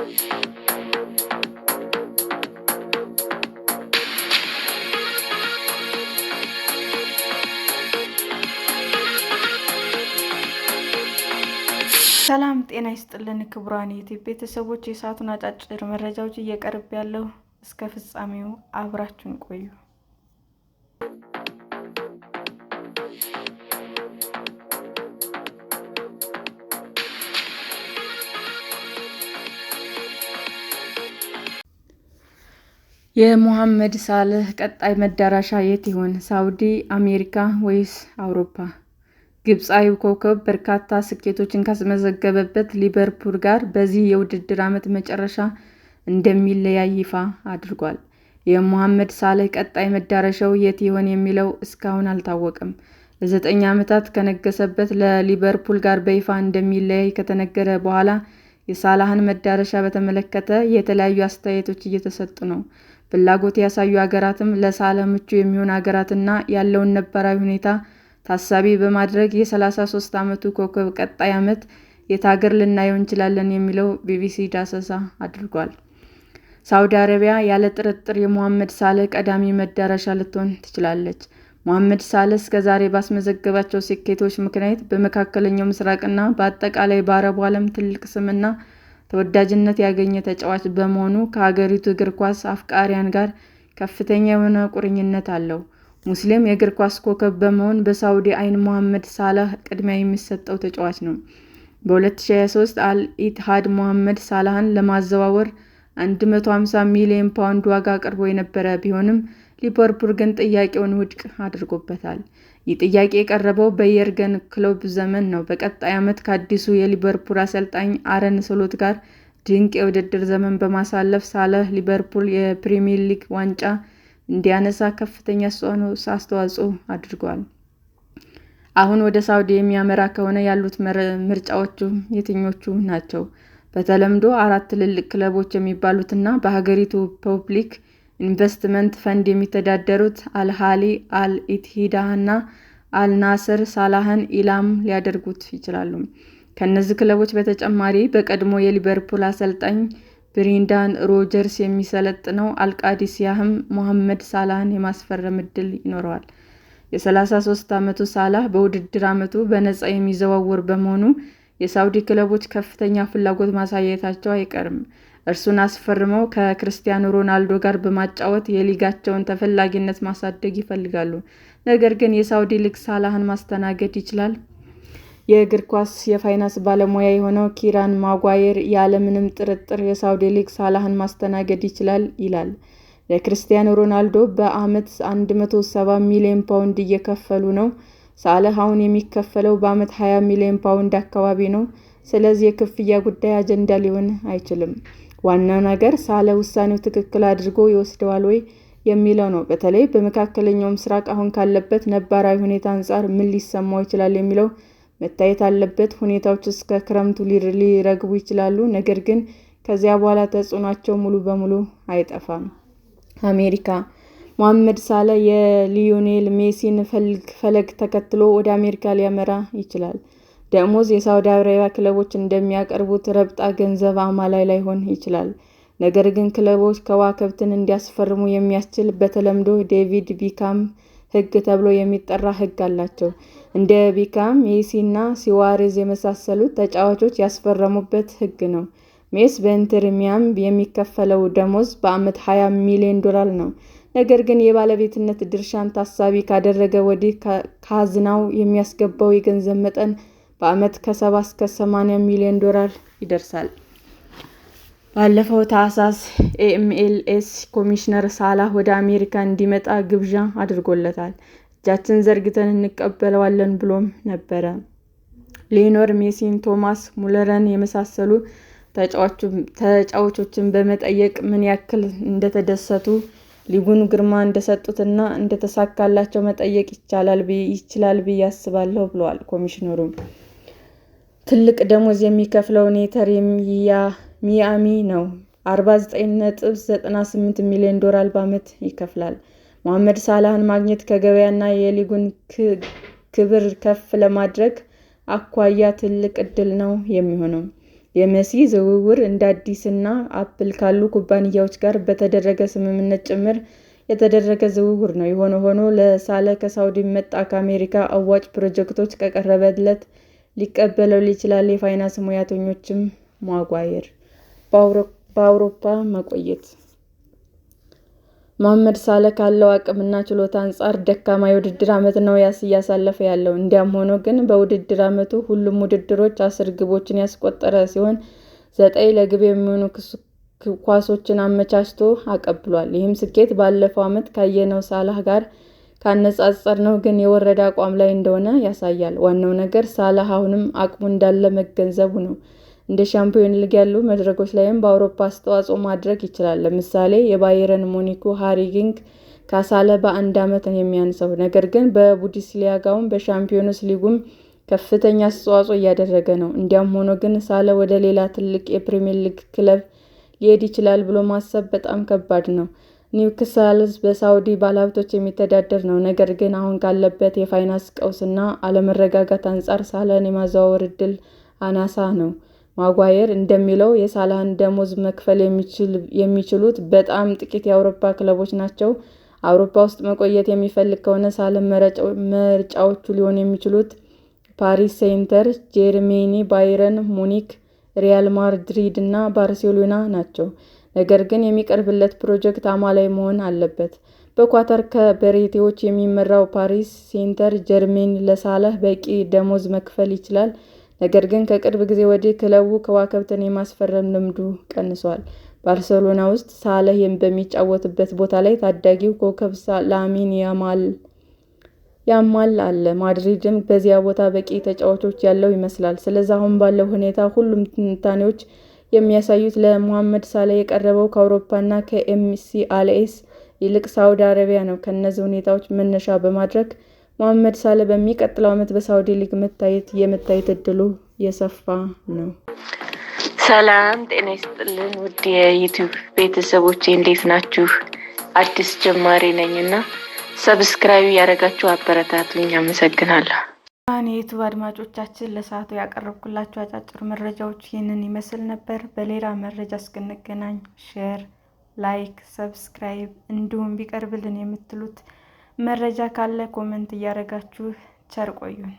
ሰላም ጤና ይስጥልን ክቡራን የዩቲዩብ ቤተሰቦች፣ የሰዓቱን አጫጭር መረጃዎች እየቀርብ ያለው እስከ ፍጻሜው አብራችሁን ቆዩ። የሞሐመድ ሳላህ ቀጣይ መዳረሻ የት ይሆን? ሳውዲ፣ አሜሪካ ወይስ አውሮፓ? ግብፃዊው ኮከብ በርካታ ስኬቶችን ካስመዘገበበት ሊቨርፑል ጋር በዚህ የውድድር ዓመት መጨረሻ እንደሚለያይ ይፋ አድርጓል። የሞሐመድ ሳላህ ቀጣይ መዳረሻው የት ይሆን የሚለው እስካሁን አልታወቀም። ለ9 ዓመታት ከነገሰበት ለሊቨርፑል ጋር በይፋ እንደሚለያይ ከተነገረ በኋላ የሳላህን መዳረሻ በተመለከተ የተለያዩ አስተያየቶች እየተሰጡ ነው። ፍላጎት ያሳዩ ሀገራትም ለሳላህ ምቹ የሚሆኑ ሀገራትና ያለውን ነባራዊ ሁኔታ ታሳቢ በማድረግ የ33 ዓመቱ ኮከብ ቀጣይ ዓመት የት ሀገር ልናየው እንችላለን የሚለው ቢቢሲ ዳሰሳ አድርጓል። ሳዑዲ አረቢያ ያለ ጥርጥር የሞሐመድ ሳላህ ቀዳሚ መዳረሻ ልትሆን ትችላለች። ሞሐመድ ሳላህ እስከዛሬ ባስመዘገባቸው ስኬቶች ምክንያት በመካከለኛው ምስራቅና በአጠቃላይ በአረቡ ዓለም ትልቅ ስምና ተወዳጅነት ያገኘ ተጫዋች በመሆኑ ከሀገሪቱ እግር ኳስ አፍቃሪያን ጋር ከፍተኛ የሆነ ቁርኝነት አለው። ሙስሊም የእግር ኳስ ኮከብ በመሆን በሳዑዲ ዓይን ሞሐመድ ሳላህ ቅድሚያ የሚሰጠው ተጫዋች ነው። በ2023 አል-ኢትሃድ ሞሐመድ ሳላህን ለማዘዋወር 150 ሚሊዮን ፓውንድ ዋጋ አቅርቦ የነበረ ቢሆንም ሊቨርፑል ግን ጥያቄውን ውድቅ አድርጎበታል። ይህ ጥያቄ የቀረበው በየርገን ክሎፕ ዘመን ነው። በቀጣይ ዓመት ከአዲሱ የሊቨርፑል አሰልጣኝ አርነ ስሎት ጋር ድንቅ የውድድር ዘመን በማሳለፍ ሳላህ ሊቨርፑል የፕሪሚየር ሊግ ዋንጫ እንዲያነሳ ከፍተኛ አስተዋጽኦ አድርጓል። አሁን ወደ ሳዑዲ የሚያመራ ከሆነ ያሉት ምርጫዎቹ የትኞቹ ናቸው? በተለምዶ 4 ትልልቅ ክለቦች የሚባሉትና በሀገሪቱ ፐብሊክ ኢንቨስትመንት ፈንድ የሚተዳደሩት አል-አህሊ፣ አል-ኢትሃድና አል-ናስር ሳላህን ኢላማ ሊያደርጉት ይችላሉ። ከእነዚህ ክለቦች በተጨማሪ በቀድሞ የሊቨርፑል አሰልጣኝ ብሬንዳን ሮጀርስ የሚሰለጥነው አል-ቃዲሲያህም ሞሐመድ ሳላህን የማስፈረም ዕድል ይኖረዋል። የ33 ዓመቱ ሳላህ በውድድር ዓመቱ በነፃ የሚዘዋወር በመሆኑ የሳዑዲ ክለቦች ከፍተኛ ፍላጎት ማሳየታቸው አይቀርም። እርሱን አስፈርመው ከክርስቲያኖ ሮናልዶ ጋር በማጫወት የሊጋቸውን ተፈላጊነት ማሳደግ ይፈልጋሉ። ነገር ግን የሳዑዲ ሊግ ሳላህን ማስተናገድ ይችላል? የእግር ኳስ የፋይናንስ ባለሙያ የሆነው ኪራን ማጓየር ያለምንም ጥርጥር የሳዑዲ ሊግ ሳላህን ማስተናገድ ይችላል ይላል። ለክርስቲያኖ ሮናልዶ በዓመት 170 ሚሊዮን ፓውንድ እየከፈሉ ነው። ሳላህ አሁን የሚከፈለው በዓመት 20 ሚሊዮን ፓውንድ አካባቢ ነው። ስለዚህ የክፍያ ጉዳይ አጀንዳ ሊሆን አይችልም። ዋናው ነገር ሳላህ ውሳኔው ትክክል አድርጎ ይወስደዋል ወይ የሚለው ነው። በተለይ በመካከለኛው ምስራቅ አሁን ካለበት ነባራዊ ሁኔታ አንጻር ምን ሊሰማው ይችላል የሚለው መታየት አለበት። ሁኔታዎች እስከ ክረምቱ ሊረግቡ ይችላሉ፣ ነገር ግን ከዚያ በኋላ ተጽዕኗቸው ሙሉ በሙሉ አይጠፋም። አሜሪካ ሞሐመድ ሳላህ የሊዮኔል ሜሲን ፈለግ ተከትሎ ወደ አሜሪካ ሊያመራ ይችላል። ደሞዝ የሳዑዲ አረቢያ ክለቦች እንደሚያቀርቡት ረብጣ ገንዘብ አማላይ ላይሆን ይችላል። ነገር ግን ክለቦች ከዋክብትን እንዲያስፈርሙ የሚያስችል በተለምዶ ዴቪድ ቢካም ሕግ ተብሎ የሚጠራ ሕግ አላቸው። እንደ ቢካም፣ ሜሲና ሲዋሬዝ የመሳሰሉት ተጫዋቾች ያስፈረሙበት ሕግ ነው። ሜሲ በኢንተር ሚያሚ የሚከፈለው ደሞዝ በዓመት $20 ሚሊዮን ነው። ነገር ግን የባለቤትነት ድርሻን ታሳቢ ካደረገ ወዲህ ካዝናው የሚያስገባው የገንዘብ መጠን በዓመት ከ70 እስከ $80 ሚሊዮን ይደርሳል። ባለፈው ታህሳስ ኤምኤልኤስ ኮሚሽነር ሳላህ ወደ አሜሪካ እንዲመጣ ግብዣ አድርጎለታል። እጃችንን ዘርግተን እንቀበለዋለን ብሎም ነበረ። ሊዮኔል ሜሲን ቶማስ ሙለርን የመሳሰሉ ተጫዋቾችን በመጠየቅ ምን ያክል እንደተደሰቱ፣ ሊጉን ግርማ እንደሰጡትና እንደተሳካላቸው መጠየቅ ይችላል ብዬ አስባለሁ ብለዋል ኮሚሽነሩ። ትልቅ ደሞዝ የሚከፍለው ኢንተር ሚያሚ ነው። $49.98 ሚሊዮን በዓመት ይከፍላል። ሞሐመድ ሳላህን ማግኘት ከገበያና የሊጉን ክብር ከፍ ለማድረግ አኳያ ትልቅ ዕድል ነው የሚሆነው። የሜሲ ዝውውር እንደ አዲስና አፕል ካሉ ኩባንያዎች ጋር በተደረገ ስምምነት ጭምር የተደረገ ዝውውር ነው። የሆነ ሆኖ ለሳላህ ከሳውዲ መጣ ከአሜሪካ አዋጭ ፕሮጀክቶች ከቀረበለት ሊቀበለው ይችላል። የፋይናንስ ሙያተኞችም ማጓየር በአውሮፓ መቆየት መሐመድ ሳላህ ካለው አቅምና ችሎታ አንጻር ደካማ የውድድር ዓመት ነው እያሳለፈ ያለው። እንዲያም ሆኖ ግን በውድድር ዓመቱ ሁሉም ውድድሮች 10 ግቦችን ያስቆጠረ ሲሆን 9 ለግብ የሚሆኑ ኳሶችን አመቻችቶ አቀብሏል። ይህም ስኬት ባለፈው ዓመት ካየነው ሳላህ ጋር ካነጻጸርነው ግን የወረደ አቋም ላይ እንደሆነ ያሳያል። ዋናው ነገር ሳላህ አሁንም አቅሙ እንዳለ መገንዘቡ ነው። እንደ ሻምፒዮንስ ሊግ ያሉ መድረኮች ላይም በአውሮፓ አስተዋጽኦ ማድረግ ይችላል። ለምሳሌ የባየርን ሙኒኩ ሃሪ ኪንግ ከሳላህ በ1 ዓመት የሚያንሰው፣ ነገር ግን በቡንደስሊጋውም በሻምፒዮንስ ሊጉም ከፍተኛ አስተዋጽኦ እያደረገ ነው። እንዲያም ሆኖ ግን ሳላህ ወደ ሌላ ትልቅ የፕሪሚየር ሊግ ክለብ ሊሄድ ይችላል ብሎ ማሰብ በጣም ከባድ ነው። ኒውካስል በሳውዲ ባለሀብቶች የሚተዳደር ነው፣ ነገር ግን አሁን ካለበት የፋይናንስ ቀውስና አለመረጋጋት አንጻር ሳላህን የማዘዋወር ዕድል አናሳ ነው። ማጓየር እንደሚለው የሳላህን ደሞዝ መክፈል የሚችሉት በጣም ጥቂት የአውሮፓ ክለቦች ናቸው። አውሮፓ ውስጥ መቆየት የሚፈልግ ከሆነ ሳላህ ምርጫዎቹ ሊሆኑ የሚችሉት ፓሪስ ሴንት-ጀርሜን፣ ባየርን ሙኒክ፣ ሪያል ማድሪድ እና ባርሴሎና ናቸው። ነገር ግን የሚቀርብለት ፕሮጀክት አማላይ መሆን አለበት። በኳታር ከበሬቴዎች የሚመራው ፓሪስ ሴንት-ጀርሜን ለሳላህ በቂ ደሞዝ መክፈል ይችላል። ነገር ግን ከቅርብ ጊዜ ወዲህ ክለቡ ከዋክብትን የማስፈረም ልምዱ ቀንሷል። ባርሴሎና ውስጥ ሳላህ በሚጫወትበት ቦታ ላይ ታዳጊው ኮከብ ላሚን ያማል አለ። ማድሪድም በዚያ ቦታ በቂ ተጫዋቾች ያለው ይመስላል። ስለዚህ አሁን ባለው ሁኔታ ሁሉም ትንታኔዎች የሚያሳዩት ለመሐመድ ሳላህ የቀረበው ከአውሮፓና ከኤምሲአልኤስ ይልቅ ሳውዲ አረቢያ ነው። ከእነዚህ ሁኔታዎች መነሻ በማድረግ መሐመድ ሳላህ በሚቀጥለው ዓመት በሳውዲ ሊግ የመታየት ዕድሉ የሰፋ ነው። ሰላም ጤና ይስጥልን ውድ የዩቲዩብ ቤተሰቦቼ እንዴት ናችሁ? አዲስ ጀማሪ ነኝና ሰብስክራይብ ያደረጋችሁ አበረታቱኝ። አመሰግናለሁ። የዩቲዩብ አድማጮቻችን ለሰዓቱ ያቀረብኩላችሁ አጫጭር መረጃዎች ይህንን ይመስል ነበር። በሌላ መረጃ እስክንገናኝ ሼር፣ ላይክ፣ ሰብስክራይብ እንዲሁም ቢቀርብልን የምትሉት መረጃ ካለ ኮሜንት እያደረጋችሁ ቸር ቆዩን።